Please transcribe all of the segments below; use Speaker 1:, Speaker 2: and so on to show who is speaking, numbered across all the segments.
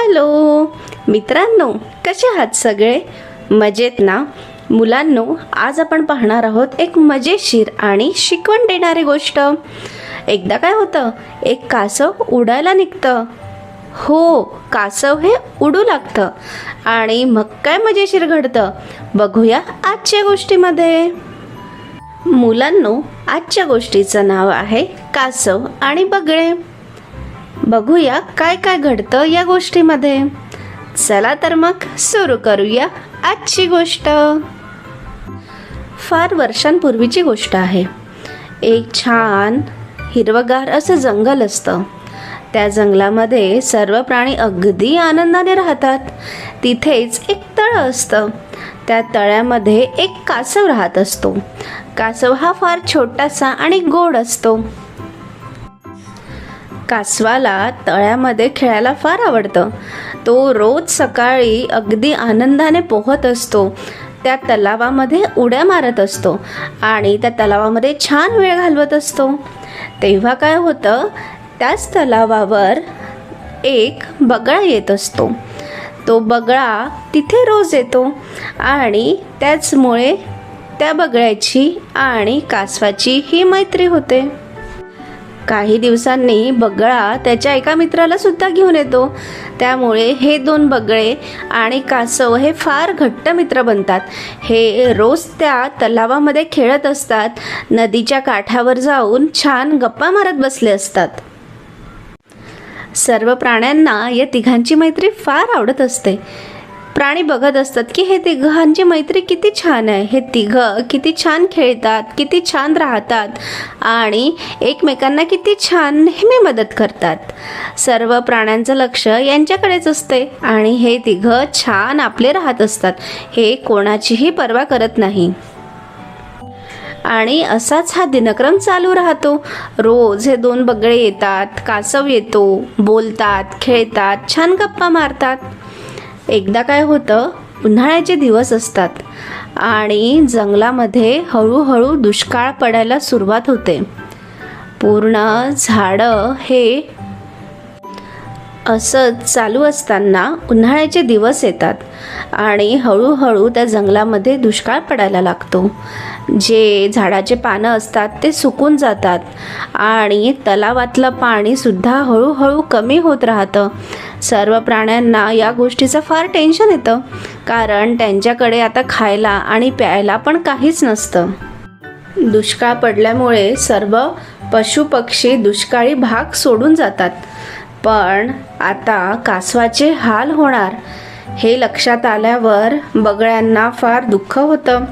Speaker 1: Hello मित्रांनो, कसे आहात सगळे? मजेत ना? मुलांनो, आज आपण पाहणार आहोत एक मजेशीर आणि शिकवण देणारी गोष्ट. एकदा काय होतं, एक कासव उडायला निघतं. हो, कासव हे उडू लागतं आणि मग काय मजेशीर घडतं बघूया आजच्या गोष्टीमध्ये. मुलांनो, आजच्या गोष्टीचं नाव आहे कासव आणि बगळे. बघूया काय काय घडतं या गोष्टीमध्ये. चला तर मग सुरू करूया आजची गोष्ट. फार वर्षांपूर्वीची गोष्ट आहे. एक छान हिरवगार असं जंगल असतं. त्या जंगलामध्ये सर्व प्राणी अगदी आनंदाने राहतात. तिथेच एक तळ असतं. त्या तळ्यामध्ये एक कासव राहत असतो. कासव हा फार छोटासा आणि गोड असतो. कासवाला तळ्यामध्ये खेळायला फार आवडतं. तो रोज सकाळी अगदी आनंदाने पोहत असतो. त्या तलावामध्ये उड्या मारत असतो आणि त्या तलावामध्ये छान वेळ घालवत असतो. तेव्हा काय होतं, त्याच तलावावर एक बगळा येत असतो. तो बगळा तिथे रोज येतो आणि त्याचमुळे त्या बगळ्याची आणि कासवाची ही मैत्री होते. काही दिवसांनी बगळा त्याच्या एका मित्राला सुद्धा घेऊन येतो. त्यामुळे हे दोन बगळे आणि कासव हे फार घट्ट मित्र बनतात. हे रोज त्या तलावामध्ये खेळत असतात. नदीच्या काठावर जाऊन छान गप्पा मारत बसले असतात. सर्व प्राण्यांना या तिघांची मैत्री फार आवडत असते. प्राणी बघत असतात की हे तिघांची मैत्री किती छान आहे. हे तिघं किती छान खेळतात, किती छान राहतात आणि एकमेकांना किती छान नेहमी मदत करतात. सर्व प्राण्यांचं लक्ष यांच्याकडेच असते आणि हे तिघं छान आपले राहत असतात. हे कोणाचीही पर्वा करत नाही. आणि असाच हा दिनक्रम चालू राहतो. रोज हे दोन बगळे येतात, कासव येतो, बोलतात, खेळतात, छान गप्पा मारतात. एकदा काय होतं, उन्हाळ्याचे दिवस असतात आणि जंगलामध्ये हळूहळू दुष्काळ पडायला सुरुवात होते. पूर्ण झाडं हे असंच चालू असताना उन्हाळ्याचे दिवस येतात आणि हळूहळू त्या जंगलामध्ये दुष्काळ पडायला लागतो. जे झाडाचे पानं असतात ते सुकून जातात आणि तलावातलं पाणीसुद्धा हळूहळू कमी होत राहतं. सर्व प्राण्यांना या गोष्टीचं फार टेन्शन येतं, कारण त्यांच्याकडे आता खायला आणि प्यायला पण काहीच नसतं. दुष्काळ पडल्यामुळे सर्व पशुपक्षी दुष्काळी भाग सोडून जातात. पण आता कासवाचे हाल होणार हे लक्षात आल्यावर बगळ्यांना फार दुःख होतं.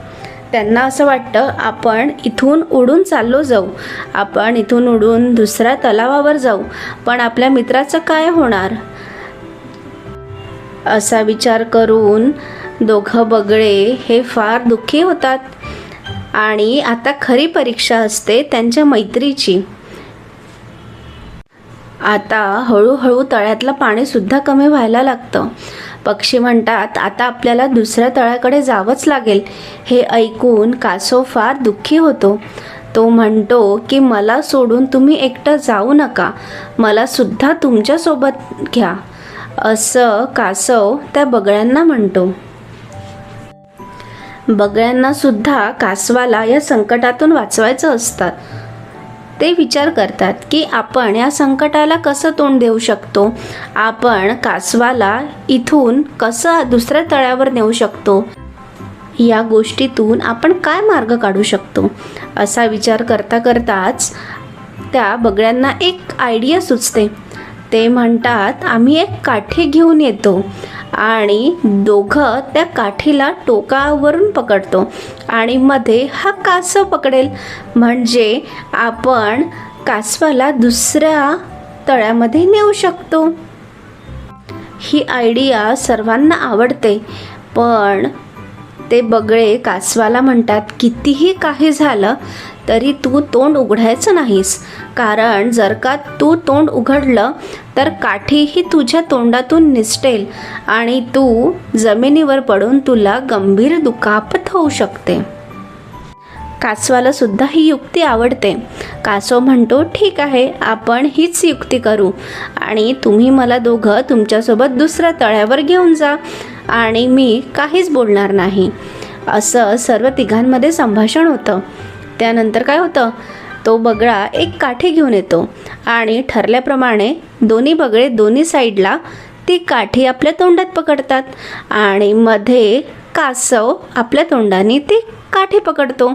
Speaker 1: त्यांना असं वाटतं, आपण इथून उडून चाललो जाऊ, आपण इथून उडून दुसऱ्या तलावावर जाऊ, पण आपल्या मित्राचं काय होणार? असा विचार करून दोघं बगळे हे फार दुःखी होतात. आणि आता खरी परीक्षा असते त्यांच्या मैत्रीची. आता हळूहळू तळ्यातलं पाणीसुद्धा कमी व्हायला लागतं. पक्षी म्हणतात, आता आपल्याला दुसऱ्या तळ्याकडे जावंच लागेल. हे ऐकून कासव फार दुःखी होतो. तो म्हणतो की मला सोडून तुम्ही एकटं जाऊ नका, मला सुद्धा तुमच्यासोबत घ्या, असं कासव त्या बगळ्यांना म्हणतो. बगळ्यांना सुद्धा कासवाला या संकटातून वाचवायचं असतं. ते विचार करतात की आपण या संकटाला कसं तोंड देऊ शकतो, आपण कासवाला इथून कसं दुसऱ्या तळ्यावर नेऊ शकतो, या गोष्टीतून आपण काय मार्ग काढू शकतो. असा विचार करता करताच त्या बगळ्यांना एक आयडिया सुचते. ते म्हणतात, आम्ही एक काठी घेऊन येतो आणि दोघं त्या काठीला टोकावरून पकडतो आणि मध्ये हा कासव पकडेल, म्हणजे आपण कासवाला दुसऱ्या तळ्यामध्ये नेऊ शकतो. ही आयडिया सर्वांना आवडते. पण ते बगळे कासवाला म्हणतात, कितीही काही झालं तरी तू तोंड उघडायचं नाहीस, कारण जर का तू तोंड उघडलं तर काठी ही तुझ्या तोंडातून निसटेल आणि तू जमिनीवर पडून तुला गंभीर दुखापत होऊ शकते. कासवाला सुद्धा ही युक्ती आवडते. कासव म्हणतो, ठीक आहे, आपण हीच युक्ती करू आणि तुम्ही मला दोघं तुमच्यासोबत दुसऱ्या तळ्यावर घेऊन जा आणि मी काहीच बोलणार नाही. असं सर्व तिघांमध्ये संभाषण होतं. त्यानंतर काय होतं, तो बगळा एक काठी घेऊन येतो आणि ठरल्याप्रमाणे दोन्ही बगळे दोन्ही साईडला ती काठी आपल्या तोंडात पकडतात आणि मध्ये कासव आपल्या तोंडाने ती काठी पकडतो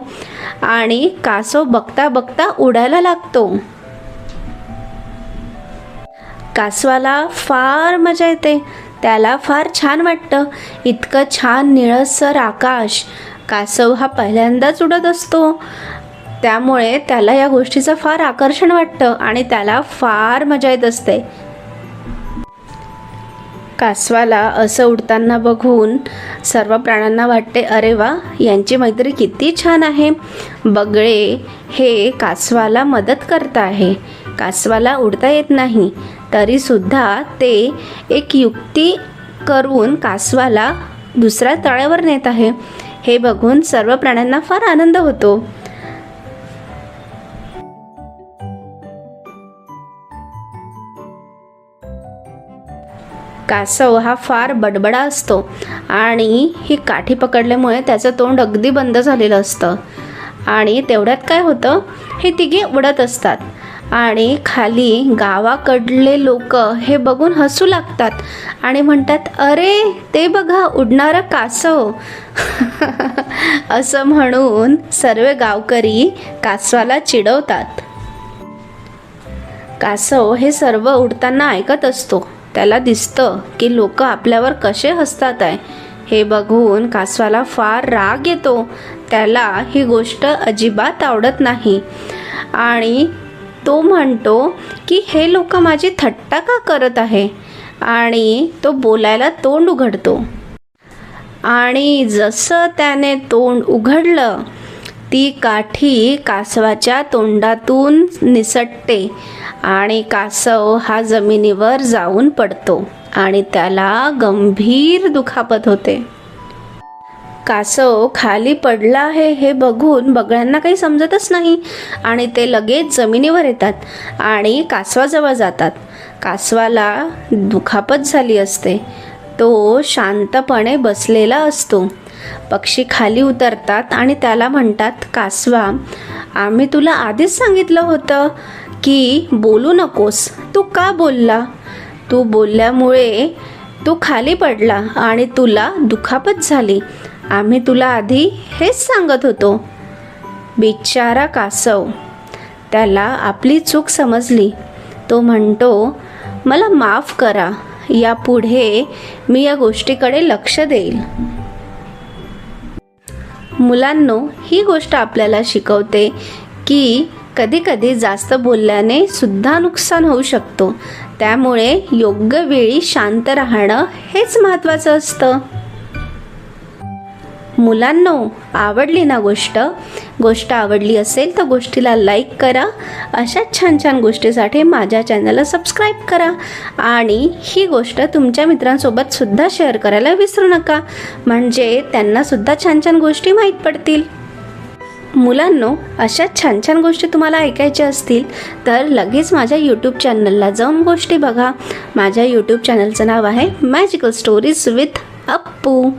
Speaker 1: आणि कासव बघता बघता उडायला लागतो. कासवाला फार मजा येते. त्याला फार छान वाटतं. इतकं छान निळसर आकाश. कासव हा पहिल्यांदाच उडत असतो, त्यामुळे त्याला या गोष्टीचं फार आकर्षण वाटतं आणि त्याला फार मजा येत असते. कासवाला असं उडताना बघून सर्व प्राण्यांना वाटते, अरे वा, यांची मैत्री किती छान आहे. बगळे हे कासवाला मदत करत आहे. कासवाला उडता येत नाही, तरीसुद्धा ते एक युक्ती करून कासवाला दुसऱ्या तळ्यावर नेत आहे. हे बघून सर्व प्राण्यांना फार आनंद होतो. कासव हा फार बडबडा असतो आणि ही काठी पकडल्यामुळे त्याचं तोंड अगदी बंद झालेलं असतं. आणि तेवढ्यात काय होतं, हे तिघे उडत असतात आणि खाली गावाकडले लोक हे बघून हसू लागतात आणि म्हणतात, अरे ते बघा उडणारा कासव. असं म्हणून सर्व गावकरी कासवाला चिडवतात. कासव हे सर्व उडताना ऐकत असतो. त्याला दिसतं की लोक आपल्यावर कसे हसतात आहे. हे बघून कासवाला फार राग येतो. त्याला ही गोष्ट अजिबात आवडत नाही आणि तो म्हणतो की हे लोक माझी थट्टा का करत आहे, आणि तो बोलायला तोंड उघडतो. आणि जसं त्याने तोंड उघडलं, ती काठी कासवाच्या तोंडातून निसटते आणि कासव हा जमिनीवर जाऊन पडतो आणि त्याला गंभीर दुखापत होते. कासव खाली पडला आहे हे बघून बगळ्यांना काही समजतच नाही आणि ते लगेच जमिनीवर येतात आणि कासवाजवळ जातात. कासवाला दुखापत झाली असते. तो शांतपणे बसलेला असतो. पक्षी खाली उतरतात आणि त्याला म्हणतात, कासवा, आम्ही तुला आधीच सांगितलं होतं की बोलू नकोस. तू का बोलला? तू बोलल्यामुळे तू खाली पडला आणि तुला दुखापत झाली. आम्ही तुला आधी हेच सांगत होतो. बिचारा कासव, त्याला आपली चूक समजली. तो म्हणतो, मला माफ करा, यापुढे मी या गोष्टीकडे लक्ष देईल. मुलांनो, ही गोष्ट आपल्याला शिकवते की कधीकधी जास्त बोलल्याने सुद्धा नुकसान होऊ शकतो. त्यामुळे योग्य वेळी शांत राहणं हेच महत्त्वाचं असतं. मुलांनो, आवडली ना गोष्ट आवडली असेल तर गोष्टीला लाईक करा. अशाच छान छान गोष्टीसाठी माझ्या चॅनलला सबस्क्राईब करा आणि ही गोष्ट तुमच्या मित्रांसोबत सुद्धा शेअर करायला विसरू नका, म्हणजे त्यांना सुद्धा छान छान गोष्टी माहीत पडतील. मुलांनो, अशाच छान छान गोष्टी तुम्हाला ऐकायच्या असतील तर लगेच माझ्या यूट्यूब चॅनलला जाऊन गोष्टी बघा. माझ्या यूट्यूब चॅनलचं नाव आहे magical stories with Appu.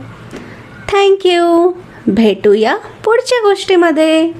Speaker 1: Thank you. भेटूया पुढच्या गोष्टीमध्ये.